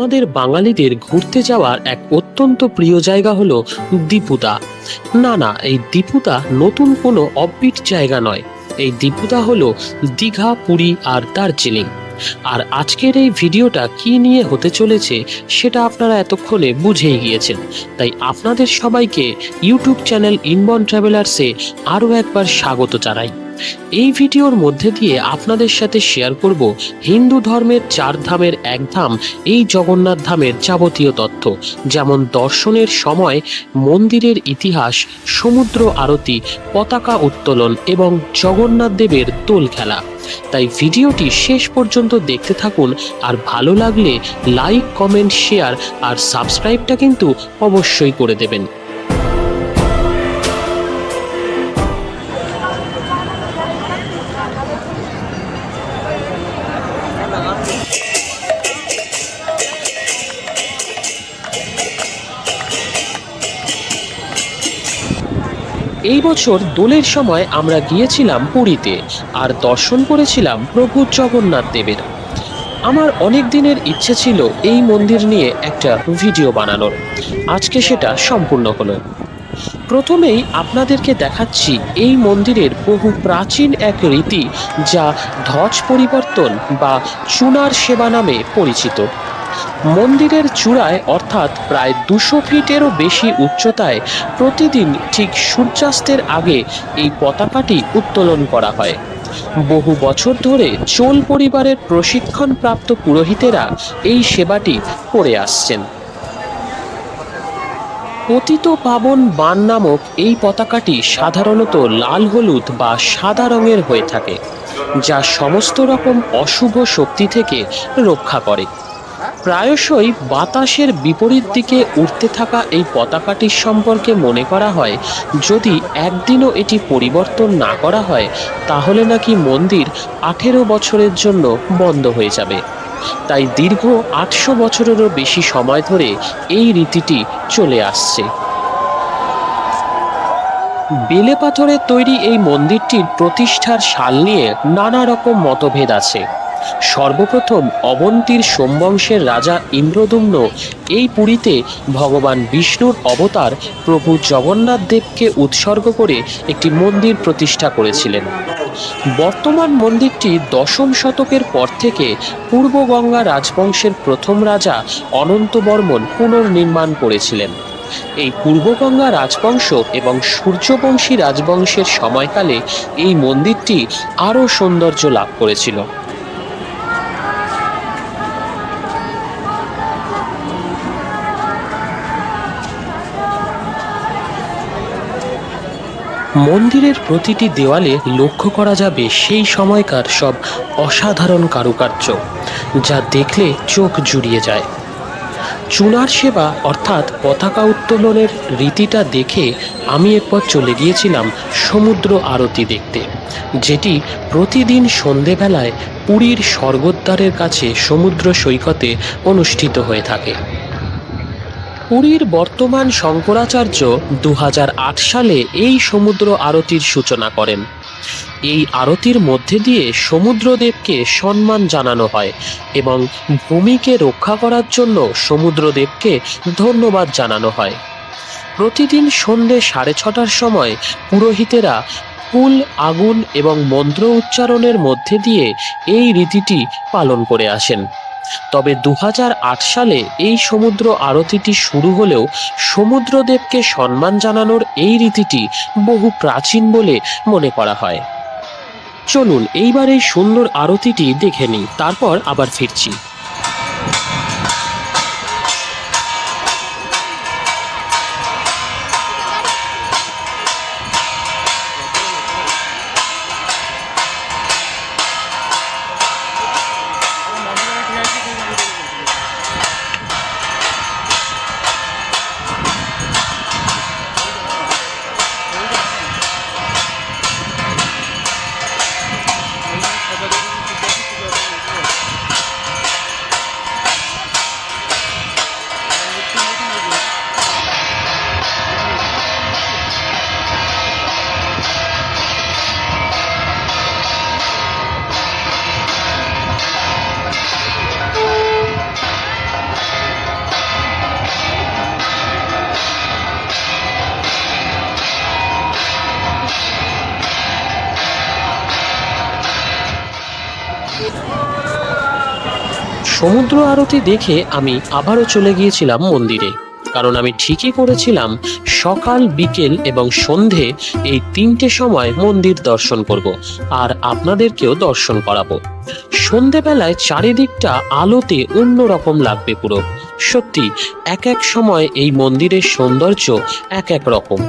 আমাদের বাঙালিদের ঘুরতে যাওয়ার এক অত্যন্ত প্রিয় জায়গা হলো দীপুদা। না, এই দীপুদা নতুন কোনো অফবিট জায়গা নয়। এই দীপুদা হলো দীঘা, পুরী আর দার্জিলিং। আর আজকের এই ভিডিওটা কি নিয়ে হতে চলেছে সেটা আপনারা এতক্ষণে বুঝেই গিয়েছেন। তাই আপনাদের সবাইকে ইউটিউব চ্যানেল ইনবর্ন ট্রাভেলার্সে আরও একবার স্বাগত জানাই। এই ভিডিওর মধ্যে দিয়ে আপনাদের সাথে শেয়ার করব হিন্দু ধর্মের 4 ধামের এক ধাম এই জগন্নাথ ধামের যাবতীয় তথ্য, যেমন দর্শনের সময়, মন্দিরের ইতিহাস, সমুদ্র আরতি, পতাকা উত্তোলন এবং জগন্নাথ দেবের দোল খেলা। তাই ভিডিওটি শেষ পর্যন্ত দেখতে থাকুন, আর ভালো লাগলে লাইক, কমেন্ট, শেয়ার আর সাবস্ক্রাইবটা কিন্তু অবশ্যই করে দেবেন। এই বছর দোলের সময় আমরা গিয়েছিলাম পুরীতে আর দর্শন করেছিলাম প্রভু জগন্নাথ দেবের। আমার অনেক দিনের ইচ্ছে ছিল এই মন্দির নিয়ে একটা ভিডিও বানানোর, আজকে সেটা সম্পূর্ণ হলো। প্রথমেই আপনাদেরকে দেখাচ্ছি এই মন্দিরের বহু প্রাচীন এক রীতি, যা ধ্বজ পরিবর্তন বা চুনার সেবা নামে পরিচিত। মন্দিরের চূড়ায়, অর্থাৎ প্রায় 200 ফিটেরও বেশি উচ্চতায়, প্রতিদিন ঠিক সূর্যাস্তের আগে এই পতাকাটি উত্তোলন করা হয়। বহু বছর ধরে চোল পরিবারের প্রশিক্ষণপ্রাপ্ত পুরোহিতেরা এই সেবাটি করে আসছেন। পতিত পাবন বান নামক এই পতাকাটি সাধারণত লাল, হলুদ বা সাদা রঙের হয়ে থাকে, যা সমস্ত রকম অশুভ শক্তি থেকে রক্ষা করে। প্রায়শই বাতাসের বিপরীত দিকে উঠতে থাকা এই পতাকাটির সম্পর্কে মনে করা হয়, যদি একদিনও এটি পরিবর্তন না করা হয় তাহলে নাকি মন্দির 18 বছরের জন্য বন্ধ হয়ে যাবে। তাই দীর্ঘ 800 বছরেরও বেশি সময় ধরে এই রীতিটি চলে আসছে। বেলে পাথরের তৈরি এই মন্দিরটির প্রতিষ্ঠার সাল নিয়ে নানা রকম মতভেদ আছে। সর্বপ্রথম অবন্তীর সোমবংশের রাজা ইন্দ্রদুম্ন এই পুরীতে ভগবান বিষ্ণুর অবতার প্রভু জগন্নাথ দেবকে উৎসর্গ করে একটি মন্দির প্রতিষ্ঠা করেছিলেন। বর্তমান মন্দিরটি 10ম শতকের পর থেকে পূর্ব গঙ্গা রাজবংশের প্রথম রাজা অনন্তবর্মন পুনর্নির্মাণ করেছিলেন। এই পূর্বগঙ্গা রাজবংশ এবং সূর্যবংশী রাজবংশের সময়কালে এই মন্দিরটি আরও সৌন্দর্য লাভ করেছিল। মন্দিরের প্রতিটি দেওয়ালে লক্ষ্য করা যাবে সেই সময়কার সব অসাধারণ কারুকার্য, যা দেখলে চোখ জুড়িয়ে যায়। চুনার সেবা অর্থাৎ পতাকা উত্তোলনের রীতিটা দেখে আমি একবার চলে গিয়েছিলাম সমুদ্র আরতি দেখতে, যেটি প্রতিদিন সন্ধেবেলায় পুরীর স্বর্গদ্বারের কাছে সমুদ্র সৈকতে অনুষ্ঠিত হয়ে থাকে। পুরীর বর্তমান শঙ্করাচার্য 2008 সালে এই সমুদ্র আরতির সূচনা করেন। এই আরতির মধ্যে দিয়ে সমুদ্রদেবকে সম্মান জানানো হয় এবং ভূমিকে রক্ষা করার জন্য সমুদ্রদেবকে ধন্যবাদ জানানো হয়। প্রতিদিন সন্ধ্যে 6:30টার সময় পুরোহিতেরা ফুল, আগুন এবং মন্ত্র উচ্চারণের মধ্যে দিয়ে এই রীতিটি পালন করে আসেন। তবে 2008 সালে এই সমুদ্র আরতিটি শুরু হলেও সমুদ্রদেবকে সম্মান জানানোর এই রীতিটি বহু প্রাচীন বলে মনে করা হয়। চলুন এইবার এই সুন্দর আরতিটি দেখে নিই, তারপর আবার ফিরছি। সমুদ্র আরতি দেখে আমি আবারও চলে গিয়েছিলাম মন্দিরে, কারণ আমি ঠিকই করেছিলাম সকাল, বিকেল এবং সন্ধে এই 3টে সময় মন্দির দর্শন করব আর আপনাদেরকেও দর্শন করাবো। সন্ধেবেলায় চারিদিকটা আলোতে অন্যরকম লাগবে পুরো। সত্যি এক এক সময় এই মন্দিরের সৌন্দর্য এক এক রকম।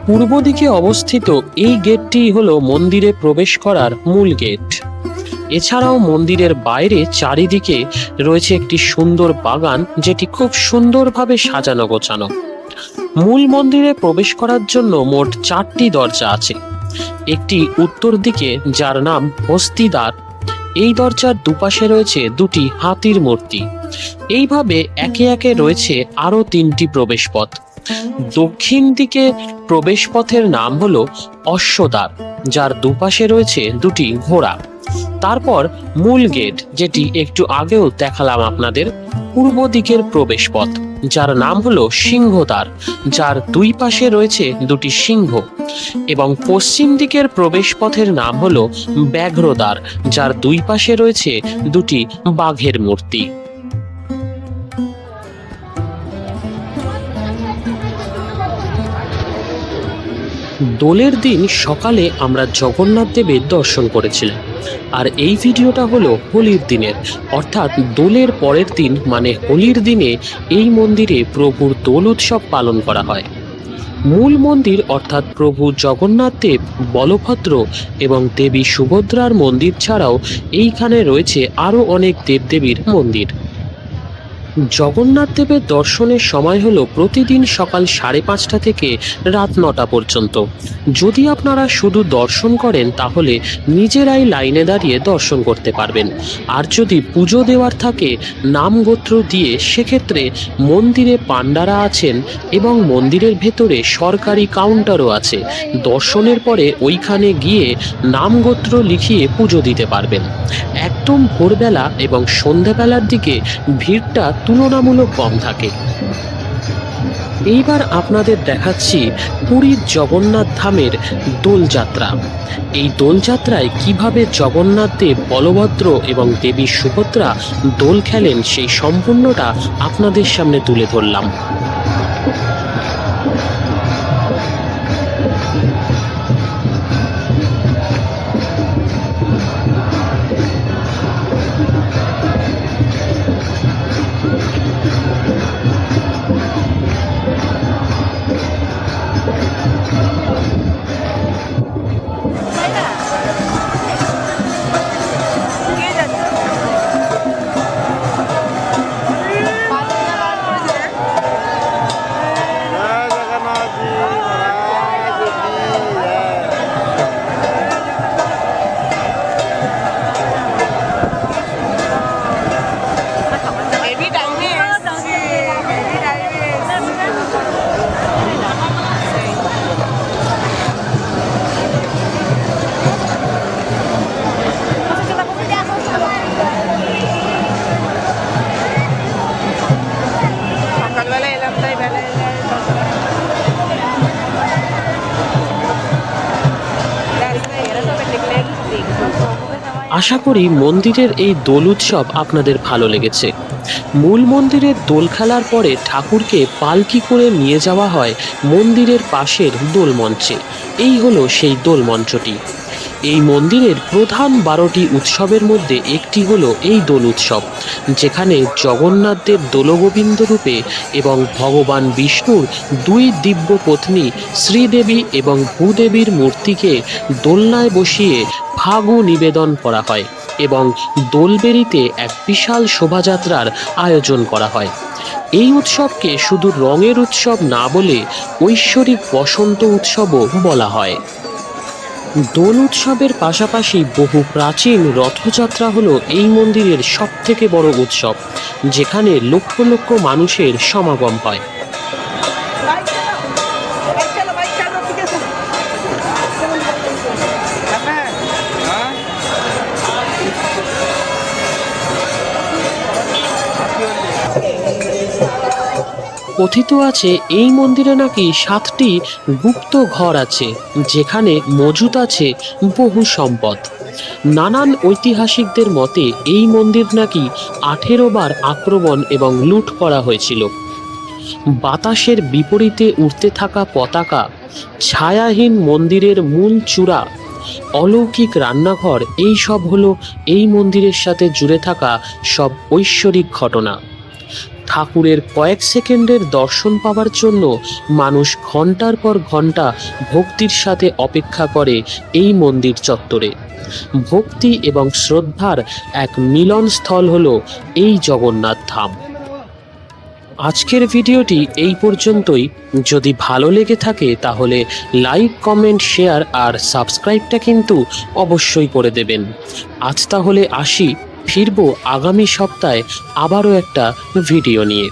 পূর্ব দিকে অবস্থিত এই গেটটি হলো মন্দিরে প্রবেশ করার মূল গেট। এছাড়াও মন্দিরের বাইরে চারিদিকে রয়েছে একটি সুন্দর বাগান, যেটি খুব সুন্দরভাবে সাজানো গোছানো। মূল মন্দিরে প্রবেশ করার জন্য মোট 4টি দরজা আছে। একটি উত্তর দিকে, যার নাম হস্তিদ্বার। এই দরজার দুপাশে রয়েছে 2টি হাতির মূর্তি। এইভাবে একে একে রয়েছে আরো 3টি প্রবেশপথ। দক্ষিণ দিকে প্রবেশপথের নাম হলো অশ্বদ্বার, যার দুপাশে রয়েছে 2টি ঘোড়া। তারপর মূল গেট, যেটি একটু আগেও দেখালাম আপনাদের, পূর্ব দিকের প্রবেশপথ, যার নাম হলো সিংহদ্বার, যার 2 পাশে রয়েছে 2টি সিংহ। এবং পশ্চিম দিকের প্রবেশপথের নাম হলো ব্যাঘ্রদ্বার, যার 2 পাশে রয়েছে 2টি বাঘের মূর্তি। দোলের দিন সকালে আমরা জগন্নাথ দেবের দর্শন করেছিলাম, আর এই ভিডিওটা হলো হোলির দিনের, অর্থাৎ দোলের পরের দিন মানে হোলির দিনে এই মন্দিরে প্রভুর দোল উৎসব পালন করা হয়। মূল মন্দির অর্থাৎ প্রভু জগন্নাথ দেব, বলভদ্র এবং দেবী সুভদ্রার মন্দির ছাড়াও এইখানে রয়েছে আরও অনেক দেবদেবীর মন্দির। জগন্নাথ দেবের দর্শনের সময় হলো প্রতিদিন সকাল 5:30 থেকে রাত 9টা পর্যন্ত। যদি আপনারা শুধু দর্শন করেন তাহলে নিজেরাই লাইনে দাঁড়িয়ে দর্শন করতে পারবেন, আর যদি পুজো দেওয়ার থাকে নাম গোত্র দিয়ে, সেক্ষেত্রে মন্দিরে পাণ্ডারা আছেন এবং মন্দিরের ভেতরে সরকারি কাউন্টারও আছে। দর্শনের পরে ওইখানে গিয়ে নাম গোত্র লিখিয়ে পুজো দিতে পারবেন। একদম ভোরবেলা এবং সন্ধ্যাবেলার দিকে ভিড়টা তুলনামূলক কম থাকে। এইবার আপনাদের দেখাচ্ছি পুরীর জগন্নাথ ধামের দোলযাত্রা। এই দোলযাত্রায় কিভাবে জগন্নাথ দেব, বলভদ্র এবং দেবী সুভদ্রা দোল খেলেন সেই সম্পূর্ণটা আপনাদের সামনে তুলে ধরলাম। আশা করি মন্দিরের এই দোল উৎসব আপনাদের ভালো লেগেছে। মূল মন্দিরের দোল খেলার পরে ঠাকুরকে পালকি করে নিয়ে যাওয়া হয় মন্দিরের পাশের দোল মঞ্চে। এই হলো সেই দোল মঞ্চটি। এই মন্দিরের প্রধান 12টি উৎসবের মধ্যে একটি হলো এই দোল উৎসব, যেখানে জগন্নাথ দেব দোলগোবিন্দ রূপে এবং ভগবান বিষ্ণুর 2 দিব্য পত্নী শ্রীদেবী এবং ভূদেবীর মূর্তিকে দোলনায় বসিয়ে ফাগু নিবেদন করা হয় এবং দোলবেড়িতে এক বিশাল শোভাযাত্রার আয়োজন করা হয়। এই উৎসবকে শুধু রঙের উৎসব না বলে ঐশ্বরিক বসন্ত উৎসবও বলা হয়। দোল উৎসবের পাশাপাশি বহু প্রাচীন রথযাত্রা হলো এই মন্দিরের সবথেকে বড় উৎসব, যেখানে লক্ষ লক্ষ মানুষের সমাগম হয়। কথিত আছে এই মন্দিরে নাকি 7টি গুপ্ত ঘর আছে, যেখানে মজুত আছে বহু সম্পদ। নানান ঐতিহাসিকদের মতে এই মন্দির নাকি 18 বার আক্রমণ এবং লুট করা হয়েছিল। বাতাসের বিপরীতে উড়তে থাকা পতাকা, ছায়াহীন মন্দিরের মূল চূড়া, অলৌকিক রান্নাঘর, এই সব হলো এই মন্দিরের সাথে জুড়ে থাকা সব ঐশ্বরিক ঘটনা। ঠাকুরের কয়েক সেকেন্ডের দর্শন পাওয়ার জন্য মানুষ ঘন্টার পর ঘন্টা ভক্তির সাথে অপেক্ষা করে এই মন্দির চত্বরে। ভক্তি এবং শ্রদ্ধার এক মিলনস্থল হলো এই জগন্নাথ ধাম। আজকের ভিডিওটি এই পর্যন্তই। যদি ভালো লেগে থাকে তাহলে লাইক, কমেন্ট, শেয়ার আর সাবস্ক্রাইবটা কিন্তু অবশ্যই করে দেবেন। আজ তাহলে আসি, ফিরবো আগামী সপ্তাহে আবারও একটা ভিডিও নিয়ে।